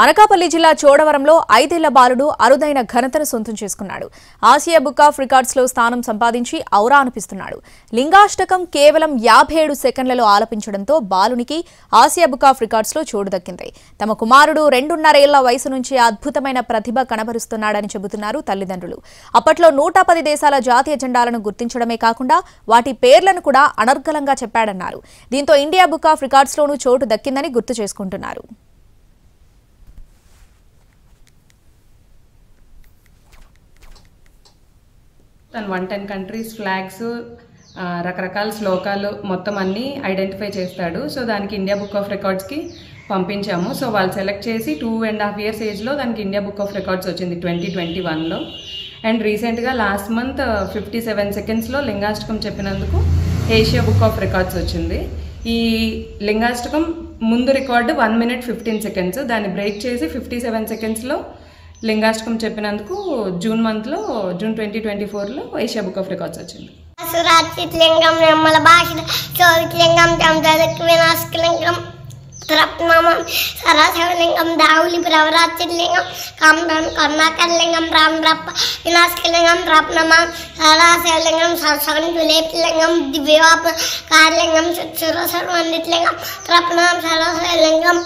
అనకాపల్లి జిల్లా చోడవరంలో 5 ఏళ్ల బాలుడు అరుదైన ఘనతను సొంతం చేసుకున్నాడు. ఆసియా బుక్ ఆఫ్ రికార్డ్స్లో స్థానం సంపాదించి ఔరా అనిపిస్తున్నాడు. లింగాష్టకం కేవలం 57 సెకండ్లలో ఆలపించడంతో బాలునికి ఆసియా బుక్ ఆఫ్ రికార్డ్స్లో చోటు దక్కింది. తమ కుమారుడు 2.5 ఏళ్ల వయసు నుంచి అద్భుతమైన ప్రతిభ కనబరుస్తున్నాడని చెబుతున్నారు తల్లిదండ్రులు. అప్పట్లో 110 దేశాల జాతీయ జెండాలను గుర్తించడమే కాకుండా వాటి పేర్లను కూడా అనర్గళంగా చెప్పాడన్నారు. దీంతో ఇండియా బుక్ ఆఫ్ రికార్డ్స్లోనూ చోటు దక్కిందని గుర్తు చేసుకుంటున్నారు. తను 110 కంట్రీస్ ఫ్లాగ్స్ రకరకాల శ్లోకాలు మొత్తం అన్నీ ఐడెంటిఫై చేస్తాడు. సో దానికి ఇండియా బుక్ ఆఫ్ రికార్డ్స్కి పంపించాము. సో వాళ్ళు సెలెక్ట్ చేసి 2.5 years ఏజ్లో దానికి ఇండియా బుక్ ఆఫ్ రికార్డ్స్ వచ్చింది 2021లో. అండ్ రీసెంట్గా లాస్ట్ మంత్ 57 సెకండ్స్లో లింగాష్టకం చెప్పినందుకు ఏషియా బుక్ ఆఫ్ రికార్డ్స్ వచ్చింది. ఈ లింగాష్టకం ముందు రికార్డు 1 minute 15 seconds, దాన్ని బ్రేక్ చేసి 57 సెకండ్స్లో లింగాష్టకం చెప్పినందుకు జూన్ 2024లో ఏషియా బుక్ ఆఫ్ రికార్డ్స్ వచ్చింది. లింగం నిర్మల భాష లింగం వినాశకలింగం రత్నమం సరసలింగం దావులి ప్రవరాచిలింగం కాంబం కర్ణాకరలింగం రామరప్ప వినాశకలింగం రత్నమం సరసలింగం సరసలింగం దివ్యవాప కార్లింగం సురసర్వందిలింగం రత్నం సరసలింగం